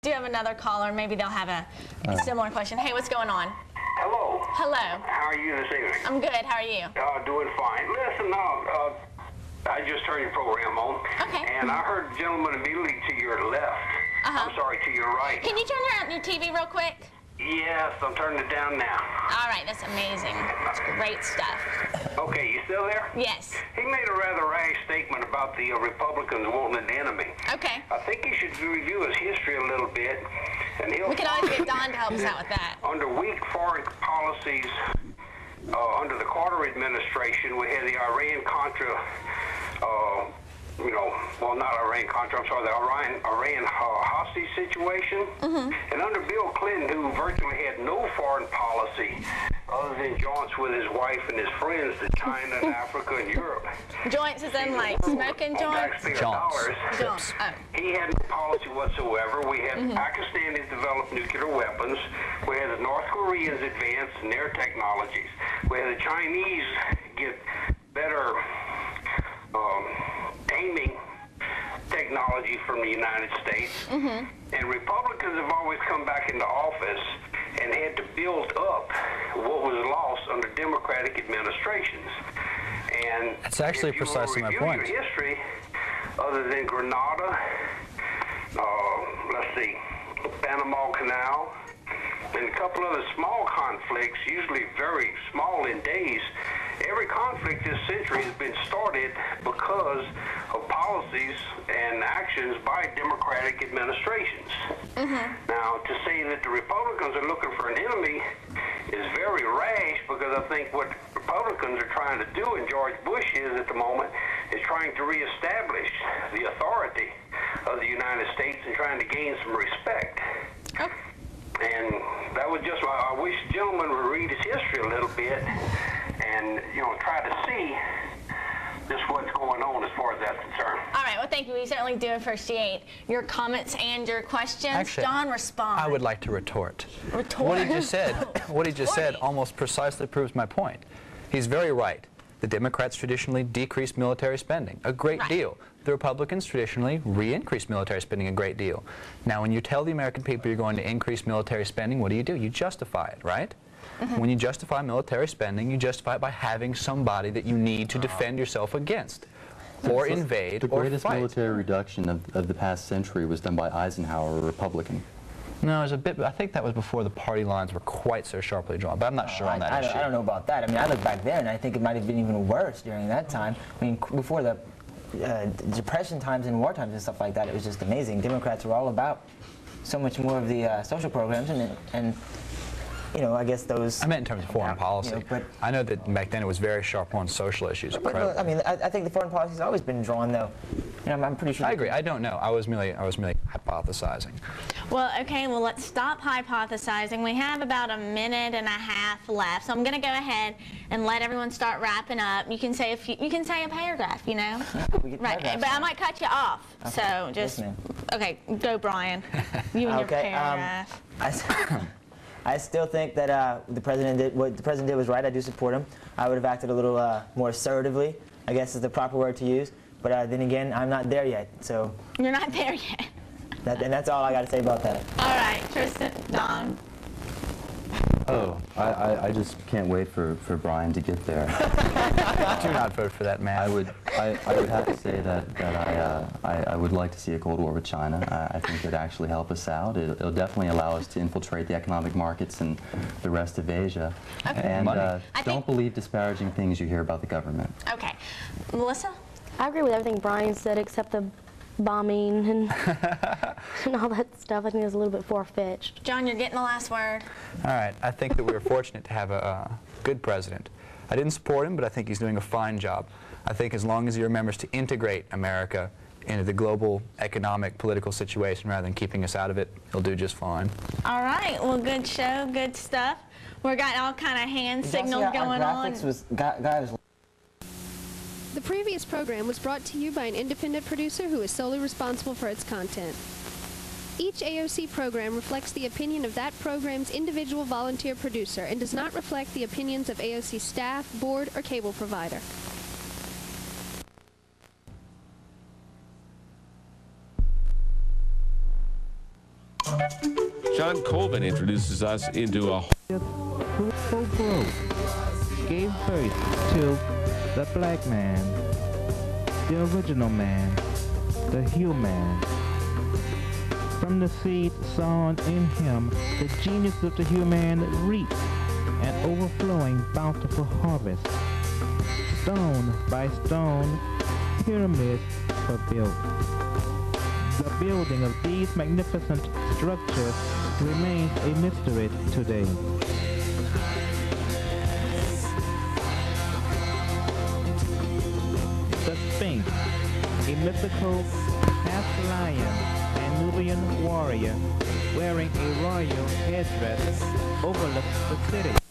Do you have another caller? Maybe they'll have a similar question. Hey, what's going on? Hello. Hello. How are you this evening? I'm good. How are you? Doing fine. Listen, I just turned your program on. Okay. And I heard the gentleman immediately to your left. I'm sorry, to your right. Can you turn your TV real quick? Yes, I'm turning it down now. All right, that's amazing. That's great stuff. Okay, you still there? Yes. He made a rather rash statement about the Republicans wanting an enemy. Okay. I think he should review his history a little bit, and he'll. We can always get Don to help us out with that. Under weak foreign policies, under the Carter administration, we had the Iran-Contra, well, not Iran-Contra, I'm sorry, the Iran hostage situation. And under Bill Clinton, who virtually had no foreign policy other than jaunts with his wife and his friends to China and Africa and Europe. Joints is in like smoking joints? Dollars. Joints. Oh. He had no policy whatsoever. We had Pakistanis develop nuclear weapons. We had the North Koreans advance in their technologies. We had the Chinese get better aiming technology from the United States. And Republicans have always come back into office and had to build up what was lost under Democratic administrations. And that's actually precisely my point. Your history, other than Grenada, let's see, Panama Canal, and a couple other small conflicts, usually very small in days. Every conflict this century has been started because of policies and actions by Democratic administrations. Now, to say that the Republicans are looking for an enemy is very rash, because I think what Republicans are trying to do, and George Bush is at the moment, is trying to reestablish the authority of the United States and trying to gain some respect. And that was just why I wish the gentleman would read his history a little bit and, try to see just what's going on as far as that's concerned. All right, well, thank you. We certainly do appreciate your comments and your questions. Actually, Don, respond. I would like to retort. Retort? What he just said almost precisely proves my point. He's very right. The Democrats traditionally decreased military spending a great deal. The Republicans traditionally re-increased military spending a great deal. Now, when you tell the American people you're going to increase military spending, what do? You justify it, right? When you justify military spending, you justify it by having somebody that you need to defend yourself against, or invade, or fight. The greatest military reduction of the past century was done by Eisenhower, a Republican. No, it was a bit. I think that was before the party lines were quite so sharply drawn, but I'm not sure on that issue. I don't know about that. I mean, I look back there, and I think it might have been even worse during that time. I mean, before the Depression times and war times and stuff like that, it was just amazing. Democrats were all about so much more of the social programs, and I guess those... I meant in terms of foreign policy. But I know that back then it was very sharp on social issues. But, I mean, I think the foreign policy has always been drawn, though. I'm pretty sure... I agree. I don't know. I was merely hypothesizing. Well, okay, well, let's stop hypothesizing. We have about a minute and a half left, so I'm going to go ahead and let everyone start wrapping up. You can say a paragraph, Right, but I might cut you off. Okay. So just... Yes, okay, go, Brian. You and your paragraph. I still think that what the president did was right. I do support him. I would have acted a little more assertively, I guess is the proper word to use. But then again, I'm not there yet, so... You're not there yet. And that's all I got to say about that. All right, Tristan, Don. Oh, I just can't wait for Brian to get there. Do not vote for that man. I would have to say that I would like to see a Cold War with China. I think it would actually help us out. It'll definitely allow us to infiltrate the economic markets in the rest of Asia. Okay. And don't believe disparaging things you hear about the government. Okay. Melissa? I agree with everything Brian said except the bombing and all that stuff. I think it's a little bit far-fetched. John, you're getting the last word. All right. I think that we were fortunate to have a good president. I didn't support him, but I think he's doing a fine job. I think as long as he remembers to integrate America into the global economic, political situation rather than keeping us out of it, he'll do just fine. All right. Well, good show, good stuff. We've got all kind of hand signals going on. The previous program was brought to you by an independent producer who is solely responsible for its content. Each AOC program reflects the opinion of that program's individual volunteer producer and does not reflect the opinions of AOC staff, board, or cable provider. John Colvin introduces us into a fruitful growth gave birth to the black man, the original man, the human. From the seed sown in him, the genius of the human reaped an overflowing bountiful harvest. Stone by stone, pyramids were built. The building of these magnificent structures remains a mystery today. The Sphinx, a mythical half-lion and Nubian warrior wearing a royal headdress, overlooks the city.